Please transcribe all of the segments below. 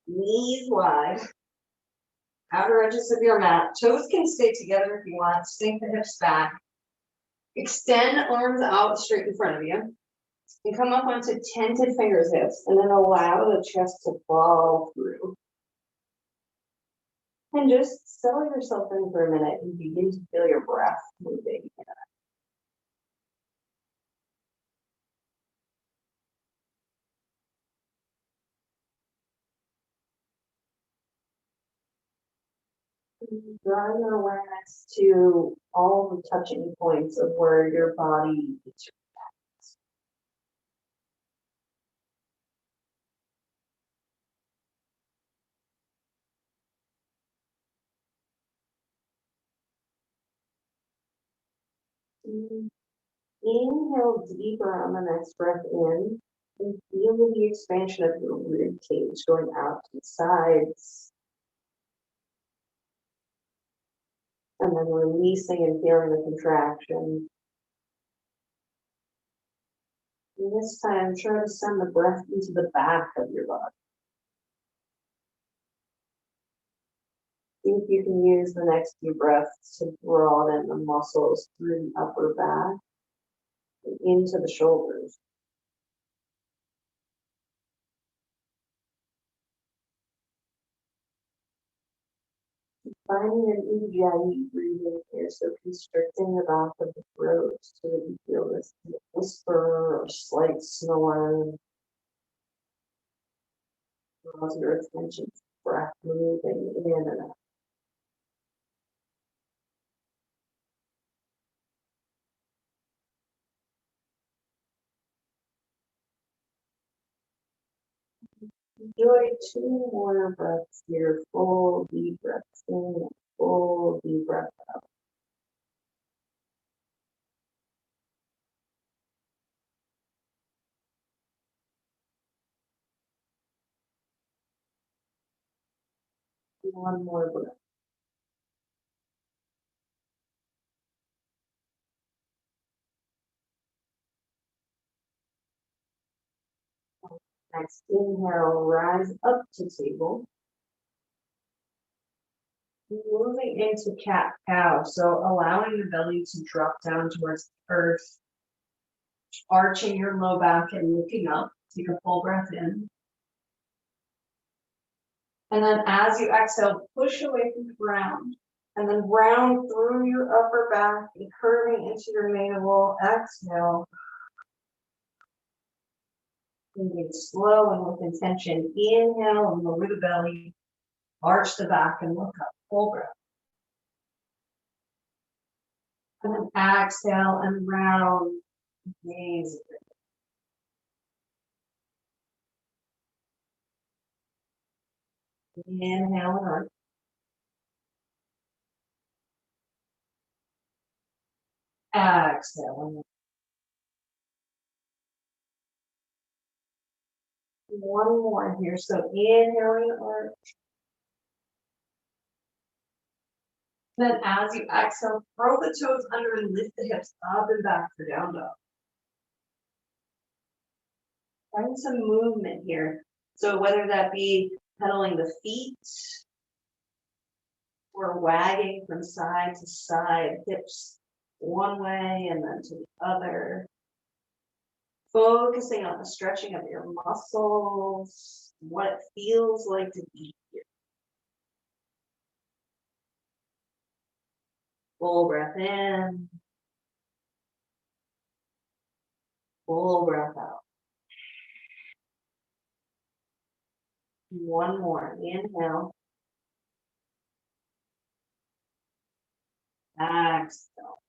Knees wide. Outer edges of your mat. Toes can stay together if you want. Sink the hips back. Extend arms out straight in front of you. And come up onto tented fingers hips, and then allow the chest to fall through. And just settle yourself in for a minute and begin to feel your breath moving. Draw your awareness to all the touching points of where your body is. Inhale deeper on the next breath in, and feel the expansion of your rib cage going out to the sides. And then releasing and feeling the contraction. And this time, try to send the breath into the back of your body. See if you can use the next few breaths to broaden the muscles through the upper back and into the shoulders. Finding an ujjayi breathing here, so constricting the back of the throat so that you feel this whisper or slight snore. Draws your attention to breath moving in and out. Enjoy 2 more breaths here, full deep breaths in, full deep breath out. One more breath. Next inhale, rise up to table. Moving into cat-cow, so allowing the belly to drop down towards the earth, arching your low back and looking up. Take a full breath in. And then as you exhale, push away from the ground. And then round through your upper back and curving into your navel. Exhale. Moving slow and with intention. Inhale and lower the belly. Arch the back and look up. Full breath. And then exhale and round. Gaze. Inhale and arch. Exhale. One more here. So inhaling arch. Then as you exhale, throw the toes under and lift the hips up and back for down dog. Find some movement here. So whether that be pedaling the feet or wagging from side to side, hips one way and then to the other. Focusing on the stretching of your muscles, what it feels like to be here. Full breath in. Full breath out. One more. Inhale. Exhale.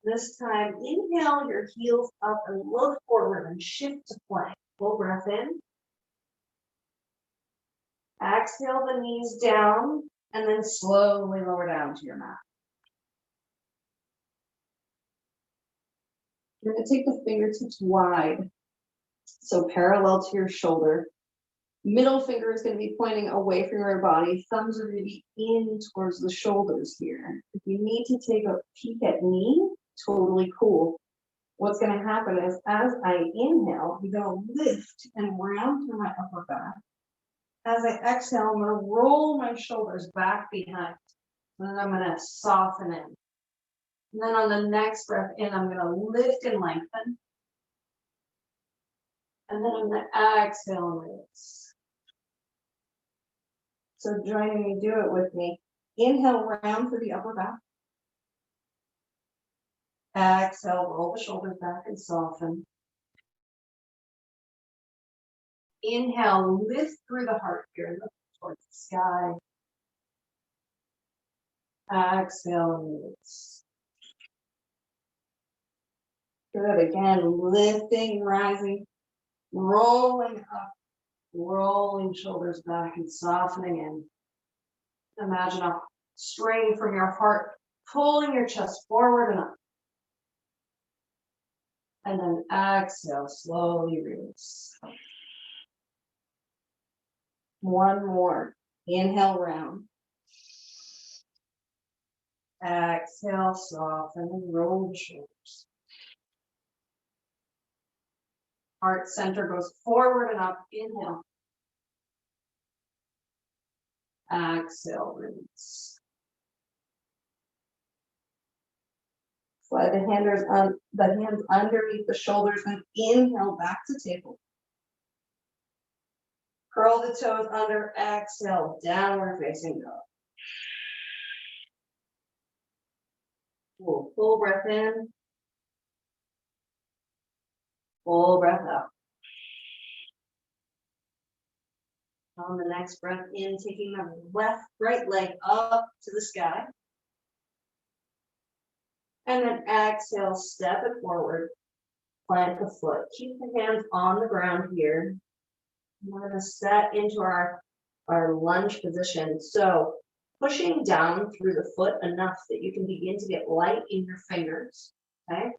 This time, inhale your heels up and look forward and shift to plank. Full breath in. Exhale the knees down and then slowly lower down to your mat. You're going to take the fingertips wide, so parallel to your shoulder. Middle finger is going to be pointing away from your body. Thumbs are going to be in towards the shoulders here. If you need to take a peek at me, totally cool. what's gonna happen is as I inhale, I'm gonna lift and round through my upper back. As I exhale, I'm gonna roll my shoulders back behind. And then I'm gonna soften it. And then on the next breath in, I'm gonna lift and lengthen. And then I'm gonna exhale and release. So joining me, do it with me. Inhale, round through the upper back. Exhale, roll the shoulders back and soften. Inhale, lift through the heart here, look towards the sky. Exhale, release. Good, again, lifting, rising, rolling up, rolling shoulders back and softening in. Imagine a string from your heart, pulling your chest forward and up. And then exhale, slowly release. One more. Inhale, round. Exhale, soften and roll the shoulders. Heart center goes forward and up. Inhale. Exhale, release. Slide the hands underneath the shoulders and inhale back to table. Curl the toes under, exhale, downward facing dog. Cool. Full breath in. Full breath out. On the next breath in, taking the right leg up to the sky. And then exhale, step it forward, plant the foot. Keep the hands on the ground here. We're gonna set into our lunge position. So pushing down through the foot enough that you can begin to get light in your fingers, okay?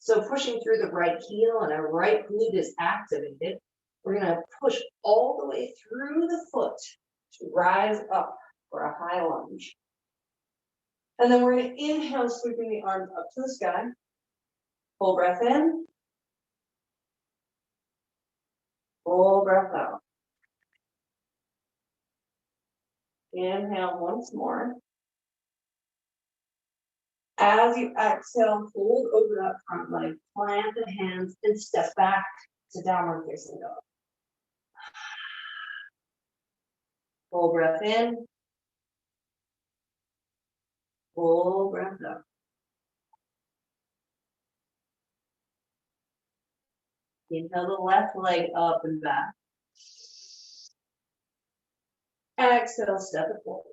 So pushing through the right heel and our right glute is activated. We're gonna push all the way through the foot to rise up for a high lunge. And then we're gonna inhale, sweeping the arms up to the sky. Full breath in. Full breath out. Inhale once more. As you exhale, fold over that front leg, plant the hands and step back to downward facing dog. Full breath in. Full breath out. Inhale the left leg up and back. Exhale, step it forward.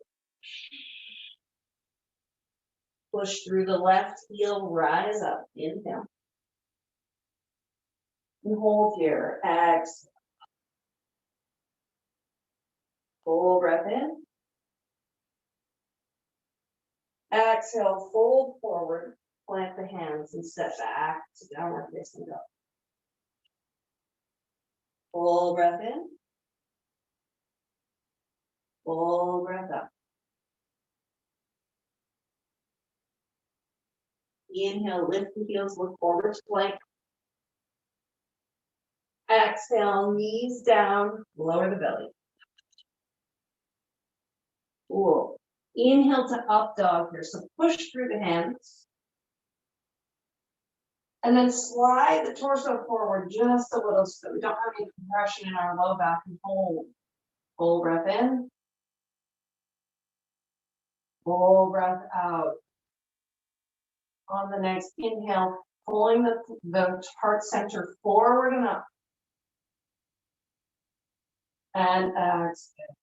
Push through the left heel, rise up. Inhale. And hold here. Exhale. Full breath in. Exhale, fold forward, plant the hands and step back to downward facing dog. Full breath in. Full breath out. Inhale, lift the heels, look forward to plank. Exhale, knees down, lower the belly. Cool. Inhale to up dog here. So push through the hands. And then slide the torso forward just a little so that we don't have any compression in our low back and hold. Full breath in. Full breath out. On the next inhale, pulling the heart center forward and up. And exhale.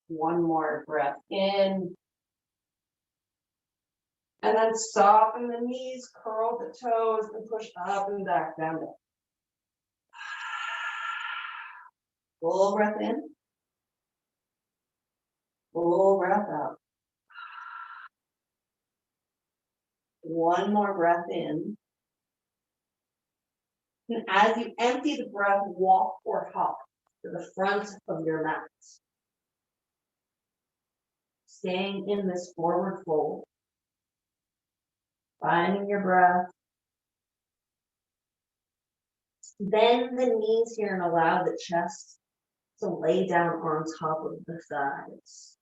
One more breath in. And then soften the knees, curl the toes, and push up and back down. Full breath in. Full breath out. One more breath in. And as you empty the breath, walk or hop to the front of your mat. Staying in this forward fold. Finding your breath. Bend the knees here and allow the chest to lay down on top of the thighs.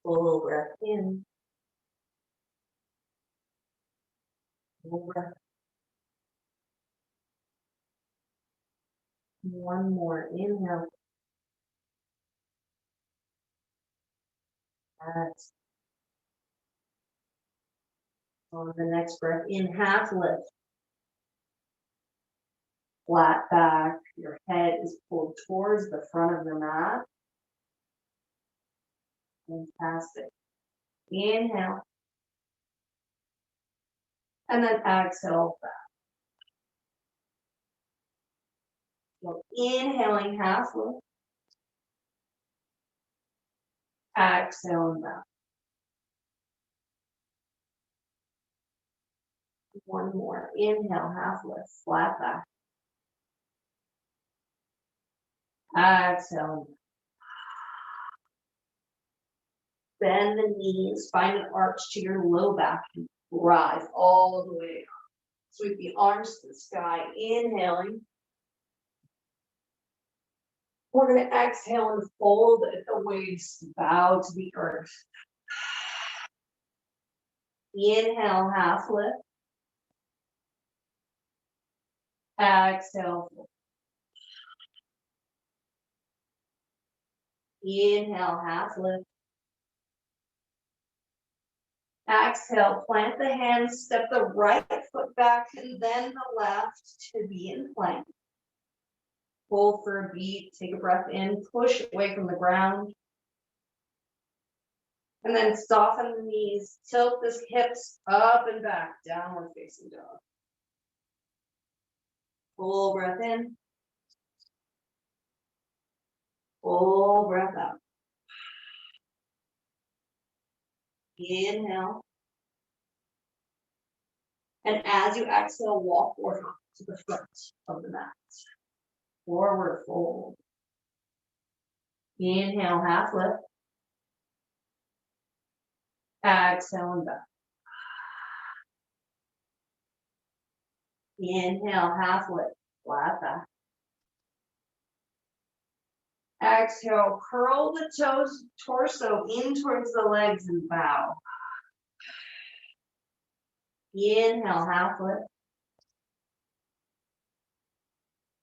Full breath in. Full breath. One more inhale. That's on the next breath in, half lift. Flat back, your head is pulled towards the front of the mat. Fantastic. Inhale. And then exhale back. So inhaling half lift. Exhaling back. One more. Inhale, half lift, flat back. Exhale. Bend the knees, find an arch to your low back, and rise all the way up. Sweep the arms to the sky, inhaling. We're going to exhale and fold at the waist, bow to the earth. Inhale, half lift. Exhale. Inhale, half lift. Exhale, plant the hands, step the right foot back and then the left to be in plank. Hold for a beat, take a breath in, push away from the ground. And then soften the knees, tilt the hips up and back, downward facing dog. Full breath in. Full breath out. Inhale. And as you exhale, walk forward to the front of the mat. Forward fold. Inhale, half lift. Exhale and back. Inhale, half lift, flat back. Exhale, curl the toes, torso in towards the legs and bow. Inhale, half lift.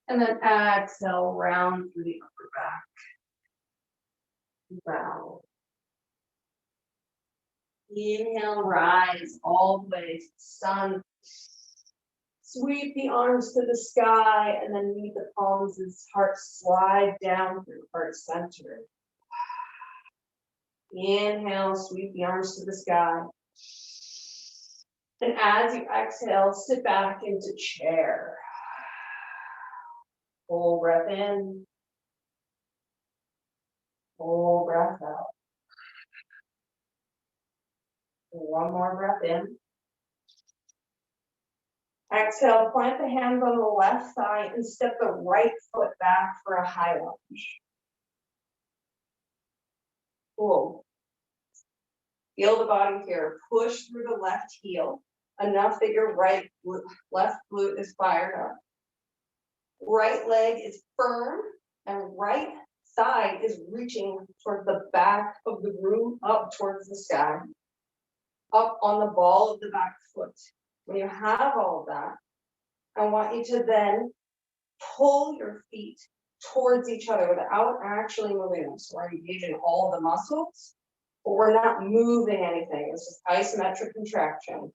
And then exhale, round through the upper back. Bow. Inhale, rise all the way to the sun. Sweep the arms to the sky and then meet the palms as heart slide down through heart center. Inhale, sweep the arms to the sky. And as you exhale, sit back into chair. Full breath in. Full breath out. One more breath in. Exhale, plant the hands on the left thigh and step the right foot back for a high lunge. Cool. Feel the body here. Push through the left heel enough that your left glute is fired up. Right leg is firm and right thigh is reaching toward the back of the room, up towards the sky, up on the ball of the back foot. When you have all of that, I want you to then pull your feet towards each other without actually moving them. So we're engaging all the muscles, but we're not moving anything. It's just isometric contraction.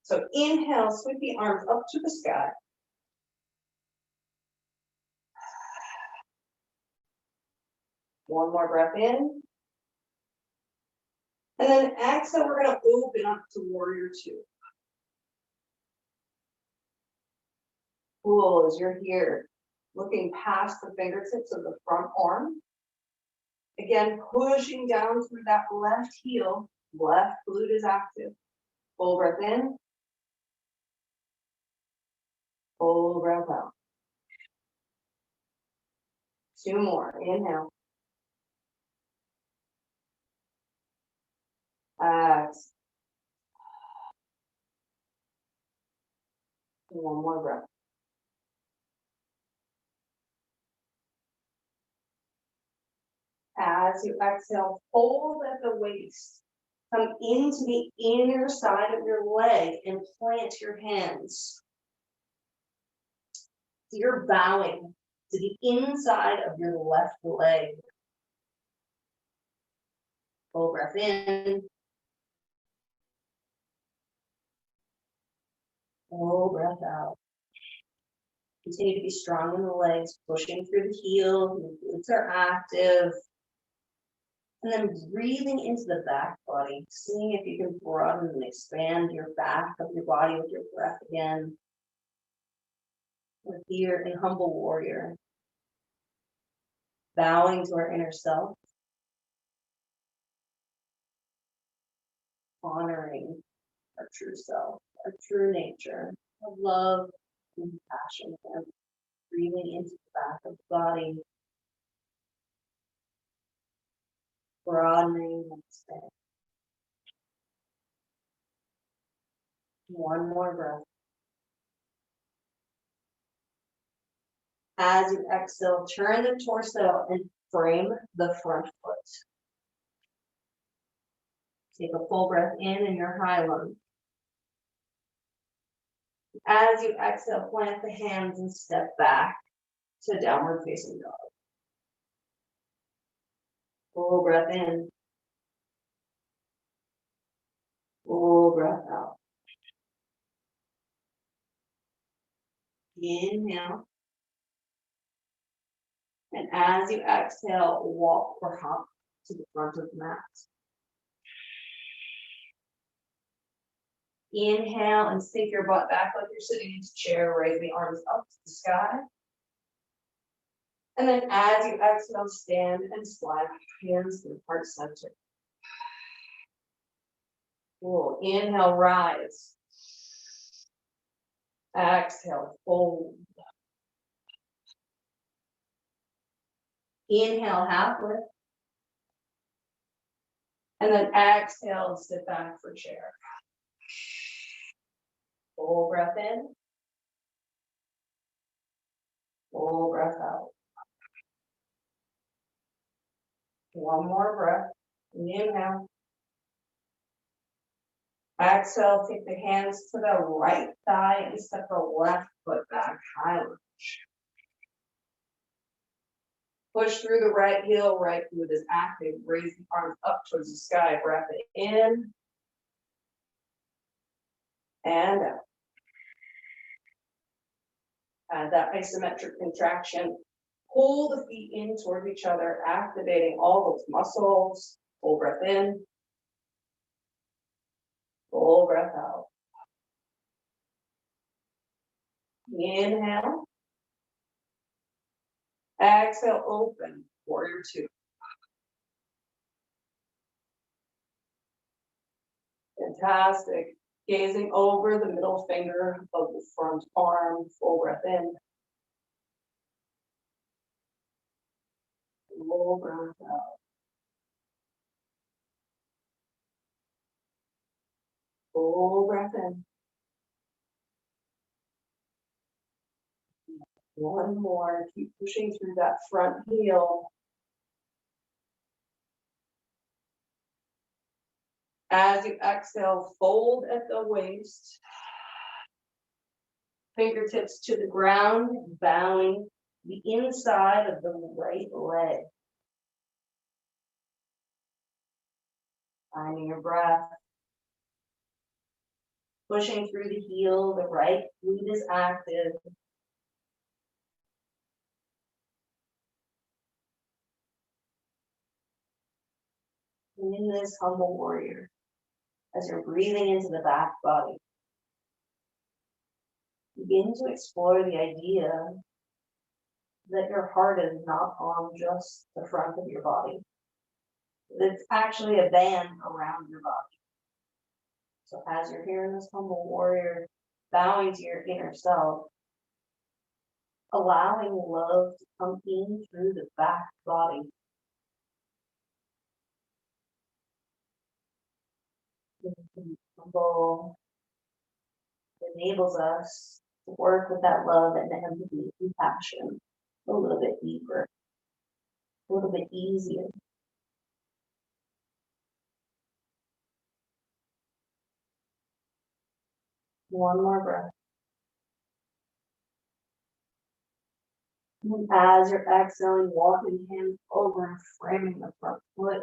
So inhale, sweep the arms up to the sky. One more breath in. And then exhale, we're going to open up to warrior two. Cool, as you're here, looking past the fingertips of the front arm. Again, pushing down through that left heel, left glute is active. Full breath in. Full breath out. Two more, inhale. Exhale. One more breath. As you exhale, fold at the waist. Come into the inner side of your leg and plant your hands. So you're bowing to the inside of your left leg. Full breath in. Full breath out. Continue to be strong in the legs, pushing through the heels, the glutes are active. And then breathing into the back body, seeing if you can broaden and expand your back of your body with your breath again. We're here in humble warrior, bowing to our inner self, honoring our true self, our true nature of love and compassion, and breathing into the back of the body, broadening and expanding. One more breath. As you exhale, turn the torso and frame the front foot. Take a full breath in your high lunge. As you exhale, plant the hands and step back to downward facing dog. Full breath in. Full breath out. Inhale. And as you exhale, walk or hop to the front of the mat. Inhale and sink your butt back like you're sitting in a chair. Raise the arms up to the sky. And then as you exhale, stand and slide hands to the heart center. Cool. Inhale, rise. Exhale, fold. Inhale, half lift. And then exhale, sit back for chair. Full breath in. Full breath out. One more breath. Inhale. Exhale, take the hands to the right thigh and step the left foot back, high lunge. Push through the right heel, right glute is active. Raise the arms up towards the sky. Breath in and out. Add that isometric contraction. Pull the feet in toward each other, activating all those muscles. Full breath in. Full breath out. Inhale. Exhale, open. Warrior two. Fantastic. Gazing over the middle finger of the front arm. Full breath in. Full breath out. Full breath in. One more. Keep pushing through that front heel. As you exhale, fold at the waist. Fingertips to the ground, bowing the inside of the right leg. Finding your breath. Pushing through the heel, the right glute is active. And in this humble warrior, as you're breathing into the back body, begin to explore the idea that your heart is not on just the front of your body. It's actually a band around your body. So as you're here in this humble warrior, bowing to your inner self, allowing love to come in through the back body. Humble enables us work with that love and empathy, compassion a little bit deeper, a little bit easier. One more breath. And as you're exhaling, walking hands over and framing the front foot.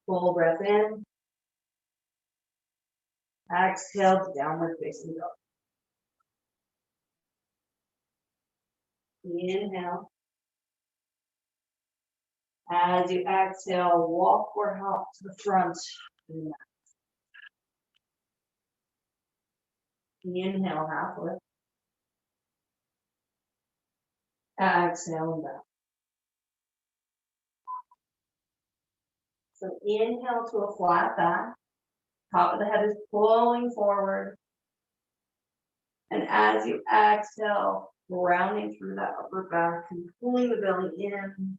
Full breath in. Exhale to downward facing dog. Inhale. As you exhale, walk or hop to the front. Inhale, half lift. Exhale and back. So inhale to a flat back. Top of the head is pulling forward. And as you exhale, rounding through that upper back and pulling the belly in,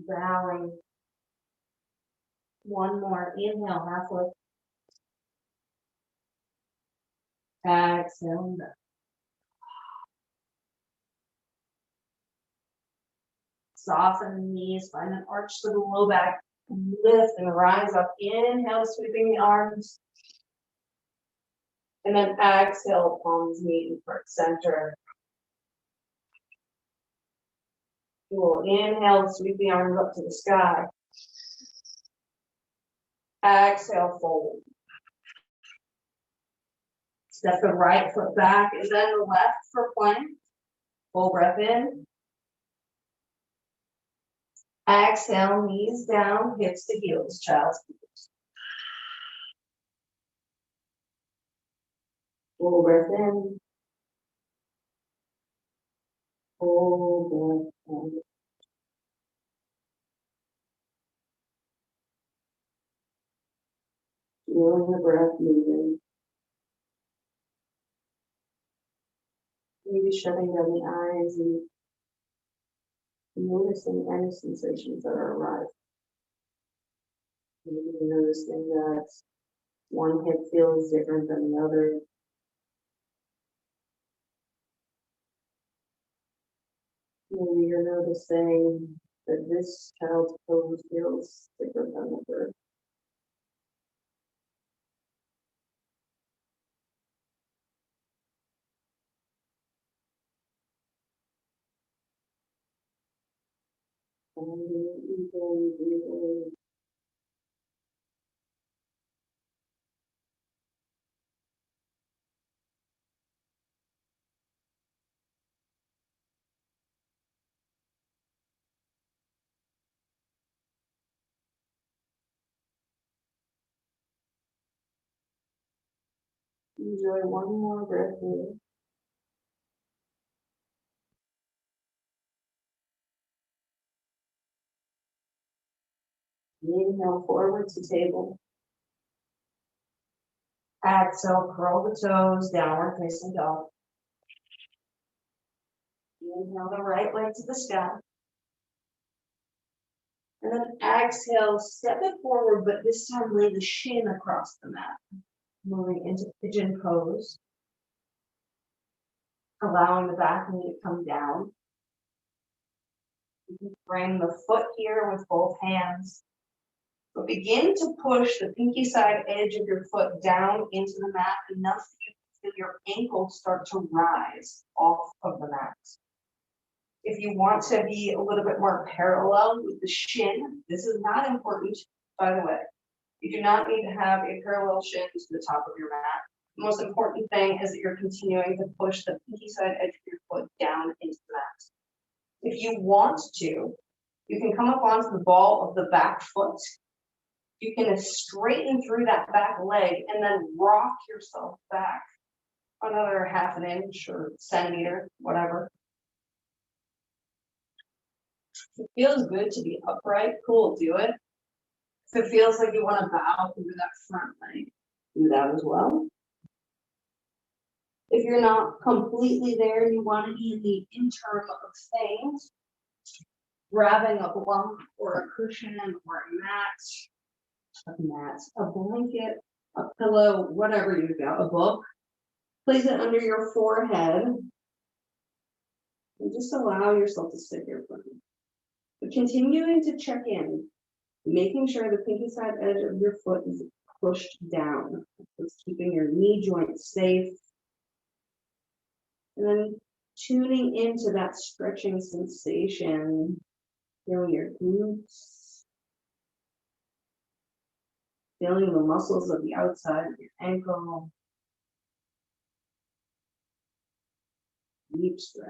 bowing. One more. Inhale, half lift. Exhale and back. Soften the knees, find an arch to the low back. Lift and rise up. Inhale, sweeping the arms. And then exhale, palms meet in front center. Cool. Inhale, sweep the arms up to the sky. Exhale, fold. Step the right foot back and then the left for plank. Full breath in. Exhale, knees down, hips to heels, child's pose. Full breath in. Full breath in. Feeling the breath moving. Maybe shutting down the eyes and noticing any sensations that are arriving. Maybe noticing that one hip feels different than the other. Maybe you're noticing that this child's pose feels different than the first. Enjoy one more breath in. Inhale forward to table. Exhale, curl the toes, downward facing dog. Inhale the right leg to the sky. And then exhale, step it forward, but this time lay the shin across the mat. Moving into pigeon pose. Allowing the back knee to come down. You can frame the foot here with both hands. But begin to push the pinky side edge of your foot down into the mat enough that you feel your ankles start to rise off of the mat. If you want to be a little bit more parallel with the shin, this is not important, by the way. You do not need to have a parallel shin to the top of your mat. The most important thing is that you're continuing to push the pinky side edge of your foot down into the mat. If you want to, you can come up onto the ball of the back foot. You can straighten through that back leg and then rock yourself back another half an inch or centimeter, whatever. If it feels good to be upright, cool, do it. If it feels like you want to bow through that front leg, do that as well. If you're not completely there, you want to be in the interim of things, grabbing a block or a cushion or a blanket, a pillow, whatever you've got, a book. Place it under your forehead. And just allow yourself to sit here for a minute. But continuing to check in, making sure the pinky side edge of your foot is pushed down. It's keeping your knee joint safe. And then tuning into that stretching sensation. Feeling your glutes. Feeling the muscles of the outside of your ankle. Deep stretch.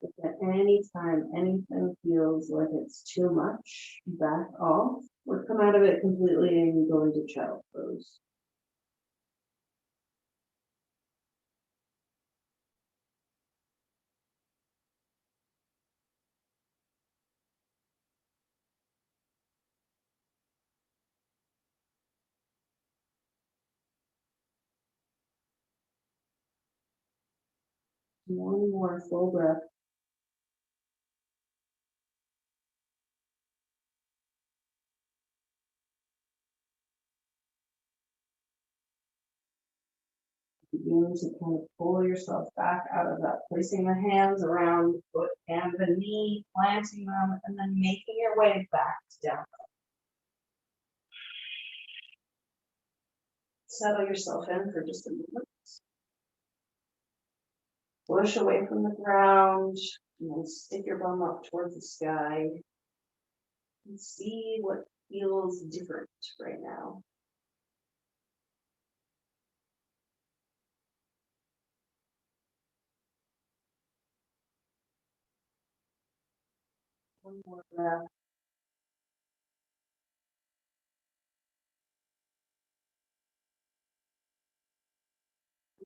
If at any time anything feels like it's too much, back off or come out of it completely and go into child pose. One more full breath. Begin to kind of pull yourself back out of that, placing the hands around the foot and the knee, planting them, and then making your way back to down. Settle yourself in for just a moment. Push away from the ground, and then stick your bum up towards the sky. And see what feels different right now. One more breath.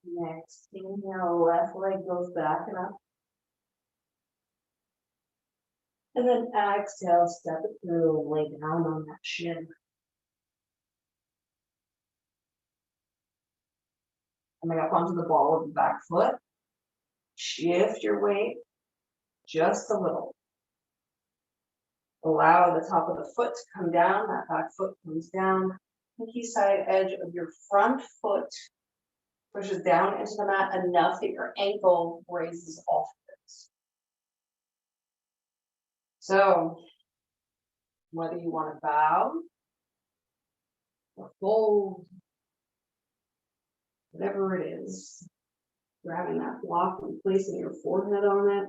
Next, inhale, left leg goes back and up. And then exhale, step it through, lay down on that shin. Coming up onto the ball of the back foot. Shift your weight just a little. Allow the top of the foot to come down, that back foot comes down. Pinky side edge of your front foot pushes down into the mat enough that your ankle raises off of it. So, whether you want to bow or fold, whatever it is, grabbing that block and placing your forehead on it.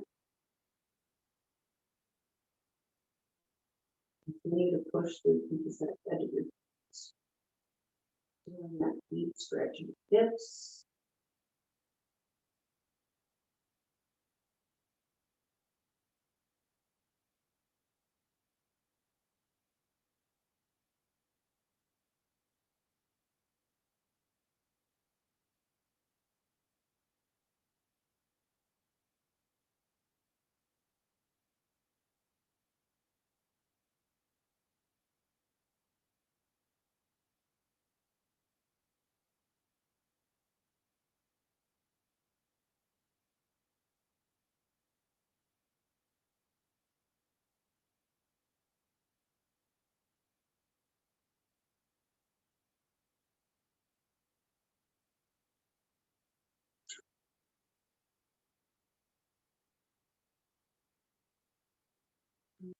Continue to push through the pinky side edge of your hips. Doing that deep stretch of the hips.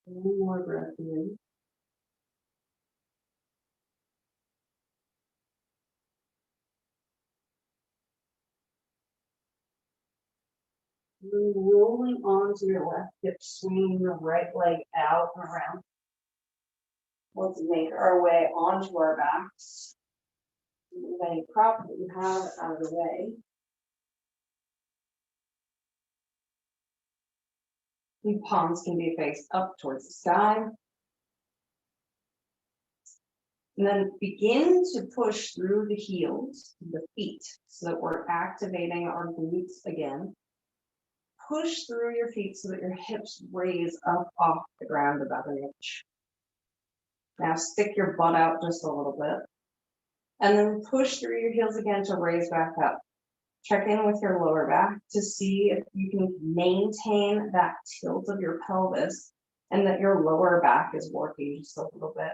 One more breath in. Rolling onto your left hip, swinging your right leg out and around. Let's make our way onto our backs. Move any prop that you have out of the way. The palms can be faced up towards the sky. And then begin to push through the heels, the feet, so that we're activating our glutes again. Push through your feet so that your hips raise up off the ground about an inch. Now stick your butt out just a little bit. And then push through your heels again to raise back up. Check in with your lower back to see if you can maintain that tilt of your pelvis and that your lower back is working just a little bit.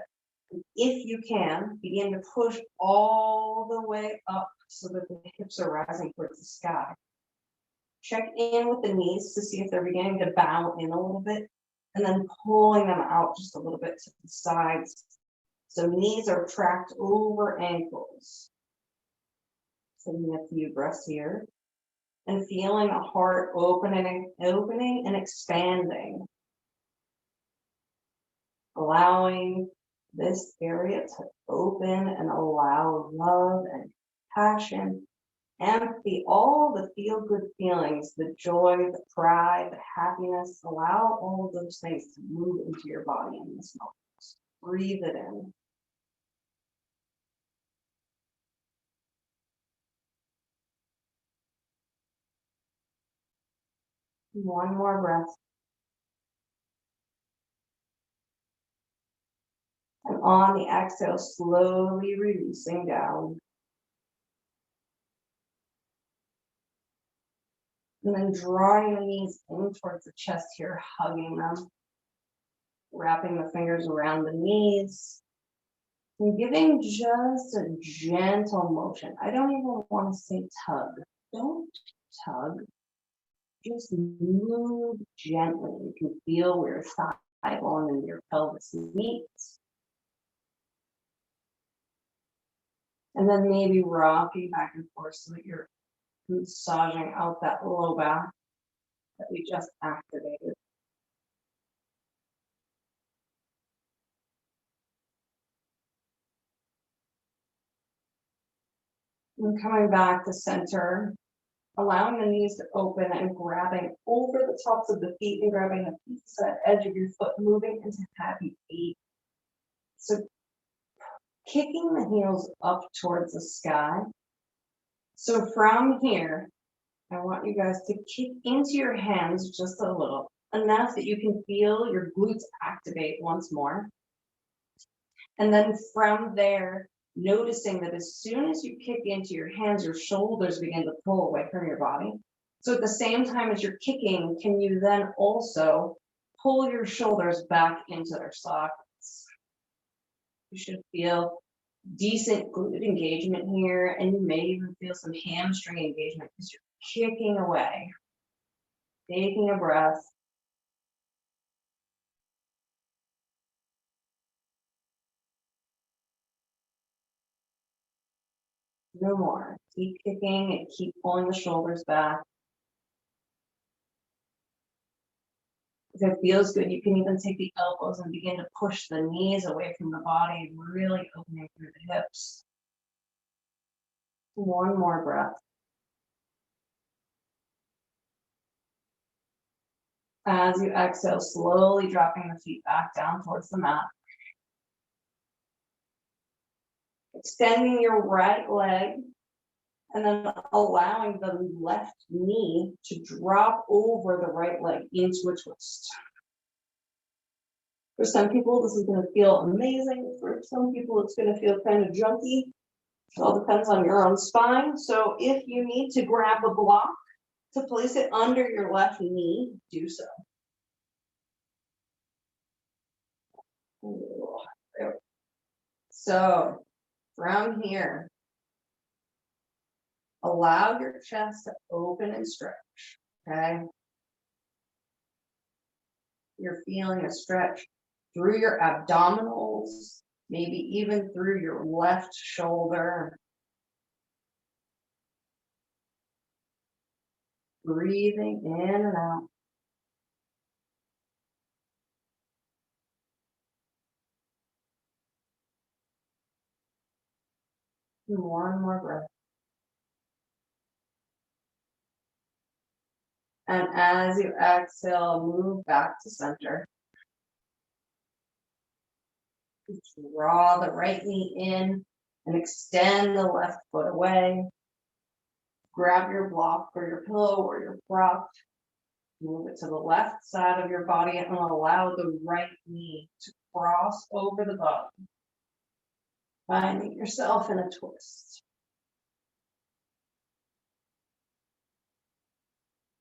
If you can, begin to push all the way up so that the hips are rising towards the sky. Check in with the knees to see if they're beginning to bow in a little bit, and then pulling them out just a little bit to the sides. So knees are tracked over ankles. Taking a few breaths here and feeling a heart opening and expanding. Allowing this area to open and allow love and passion, empathy, all the feel-good feelings, the joy, the pride, the happiness, allow all of those things to move into your body in this moment. Breathe it in. One more breath. And on the exhale, slowly releasing down. And then drawing the knees in towards the chest here, hugging them. Wrapping the fingers around the knees. And giving just a gentle motion. I don't even want to say tug. Don't tug. Just move gently. You can feel where your thigh bone and your pelvis meets. And then maybe rocking back and forth so that you're massaging out that low back that we just activated. And coming back to center, allowing the knees to open and grabbing over the tops of the feet and grabbing the piece of that edge of your foot, moving into happy feet. So kicking the heels up towards the sky. So from here, I want you guys to kick into your hands just a little, enough that you can feel your glutes activate once more. And then from there, noticing that as soon as you kick into your hands, your shoulders begin to pull away from your body. So at the same time as you're kicking, can you then also pull your shoulders back into their sockets? You should feel decent glute engagement here, and you may even feel some hamstring engagement because you're kicking away. Taking a breath. No more. Keep kicking and keep pulling the shoulders back. If it feels good, you can even take the elbows and begin to push the knees away from the body, really opening through the hips. One more breath. As you exhale, slowly dropping the feet back down towards the mat. Extending your right leg, and then allowing the left knee to drop over the right leg into a twist. For some people, this is going to feel amazing. For some people, it's going to feel kind of junky. It all depends on your own spine. So if you need to grab a block to place it under your left knee, do so. So from here, allow your chest to open and stretch, okay? You're feeling a stretch through your abdominals, maybe even through your left shoulder. Breathing in and out. One more breath. And as you exhale, move back to center. Draw the right knee in and extend the left foot away. Grab your block or your pillow or your prop. Move it to the left side of your body and allow the right knee to cross over the bottom. Finding yourself in a twist.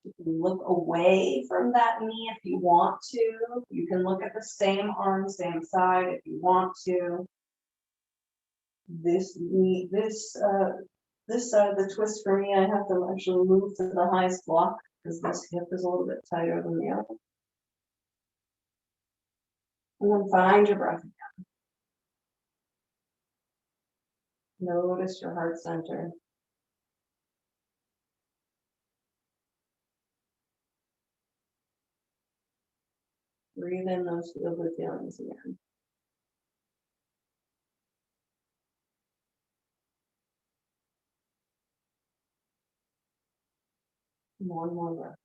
You can look away from that knee if you want to. You can look at the same arm, same side if you want to. This knee, this side of the twist for me, I have to actually move to the highest block because this hip is a little bit tighter than the other. And then find your breath. Notice your heart center. Breathe in those feel-good feelings again. One more breath.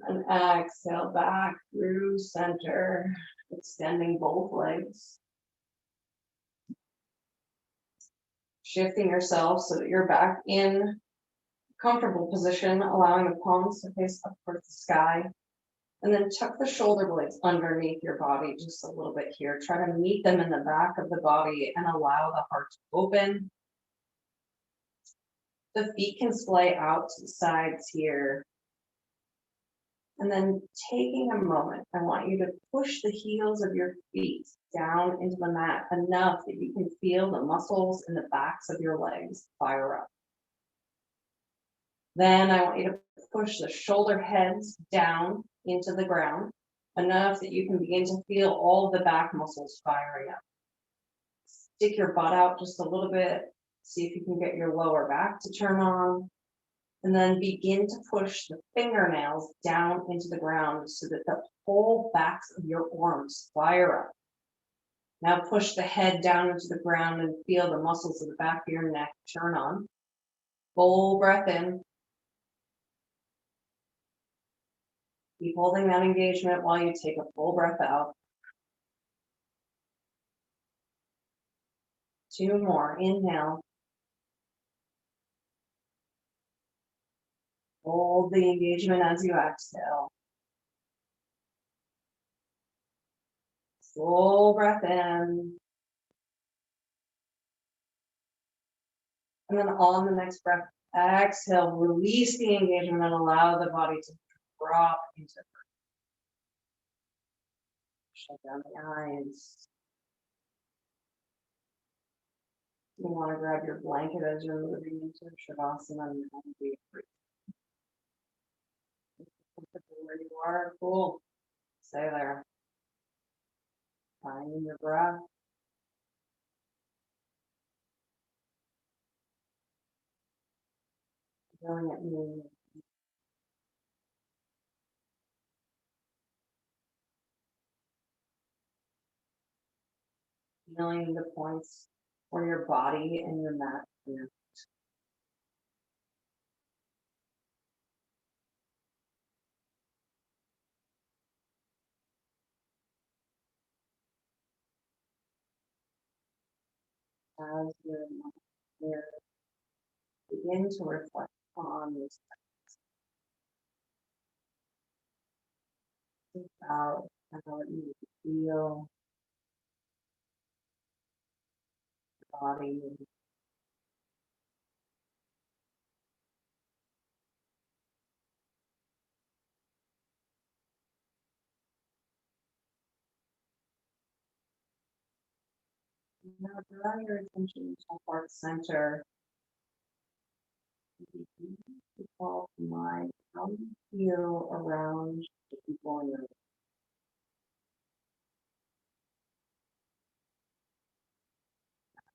And exhale back through center, extending both legs. Shifting yourself so that you're back in comfortable position, allowing the palms to face up towards the sky. And then tuck the shoulder blades underneath your body just a little bit here. Try to meet them in the back of the body and allow the heart to open. The feet can splay out to the sides here. And then taking a moment, I want you to push the heels of your feet down into the mat enough that you can feel the muscles in the backs of your legs fire up. Then I want you to push the shoulder heads down into the ground enough that you can begin to feel all of the back muscles firing up. Stick your butt out just a little bit. See if you can get your lower back to turn on. And then begin to push the fingernails down into the ground so that the whole backs of your arms fire up. Now push the head down into the ground and feel the muscles of the back of your neck turn on. Full breath in. Keep holding that engagement while you take a full breath out. 2 more. Inhale. Hold the engagement as you exhale. Full breath in. And then on the next breath, exhale, release the engagement and allow the body to drop into it. Shut down the eyes. You want to grab your blanket as you're moving into Shavasana and be free. Comfortable where you are, cool. Stay there. Finding your breath. Feeling it move. Feeling the points where your body and your mat connect. As your begin to reflect on this. Think about how it makes you feel, your body. Now draw your attention to the heart center. To call to mind how you feel around the people in your life.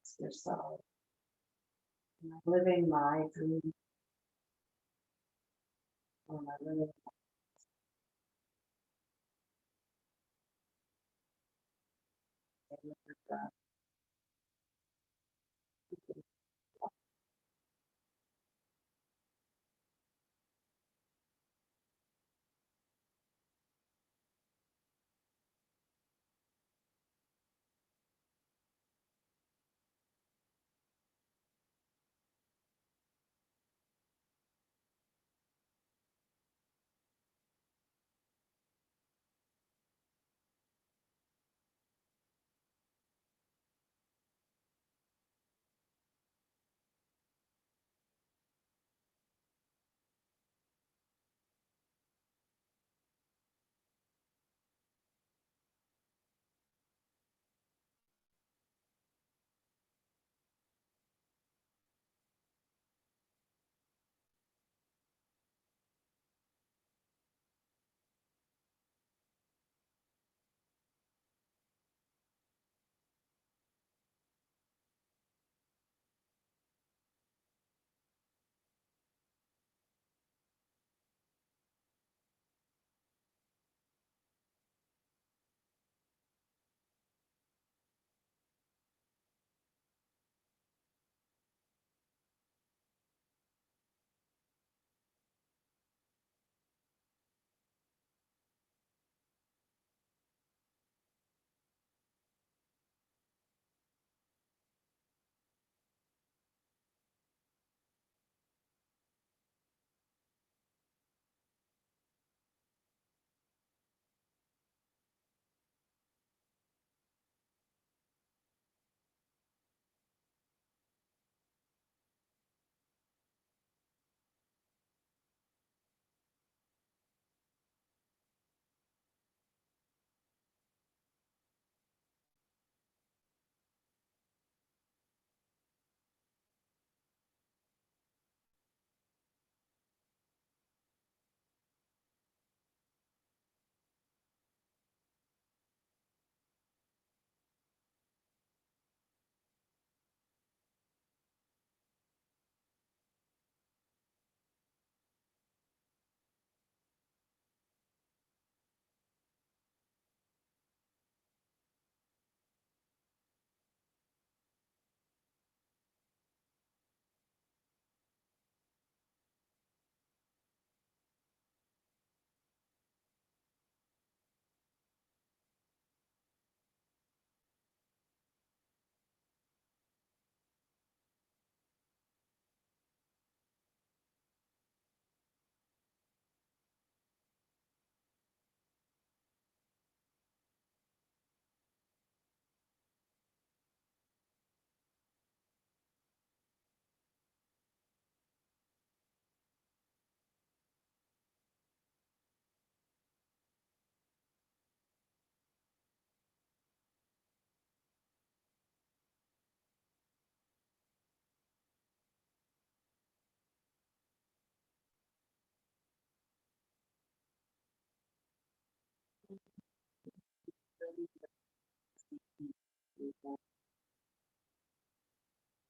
Ask yourself, am I living my dream? Or am I living with regret?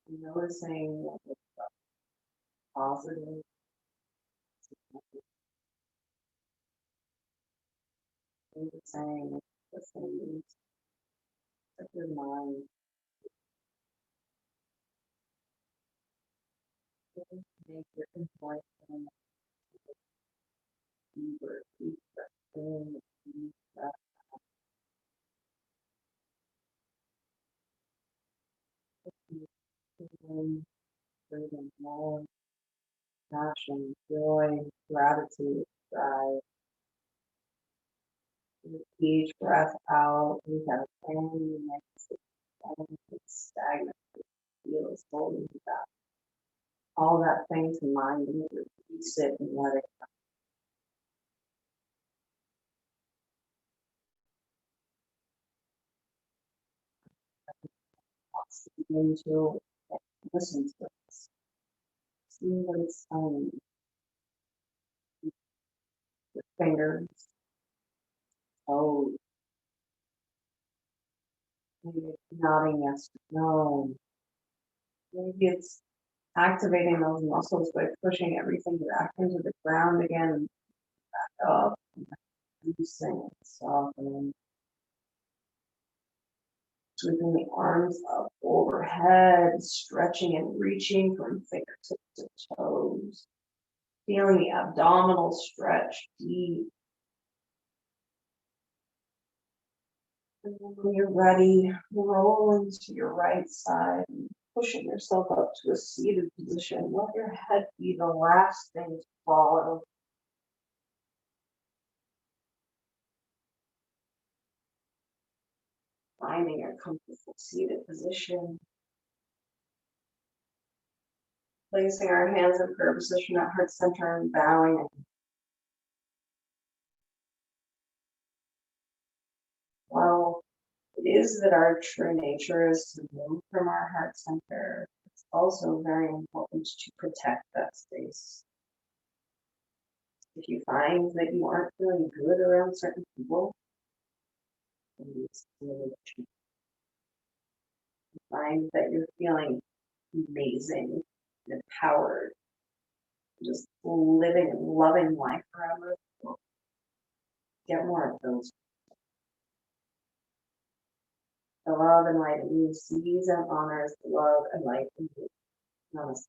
Noticing what is positive. Noticing the things of your mind. Make your intention deeper, deeper, in, deeper, in, breathing more, passion, joy, gratitude, pride. With each breath out, we have any negative, stagnant, feels holding you back. All that thing to mind and release it and let it begin to listen to it. See what it's telling you. Your fingers, toes, maybe it's nodding yes or no. Maybe it's activating those muscles by pushing everything back into the ground again, back up, loosening, softening. Sweeping the arms up overhead, stretching and reaching from fingertips to toes. Feeling the abdominal stretch deep. And then when you're ready, roll into your right side, and pushing yourself up to a seated position. Let your head be the last thing to follow. Finding a comfortable seated position. Placing our hands in prayer position at heart center and bowing. Well, it is that our true nature is to move from our heart center. It's also very important to protect that space. If you find that you aren't feeling good around certain people, then it's really true. You find that you're feeling amazing, empowered, just living and loving life forever. Get more of those. The love and light in you sees and honors the love and light in you. Namaste.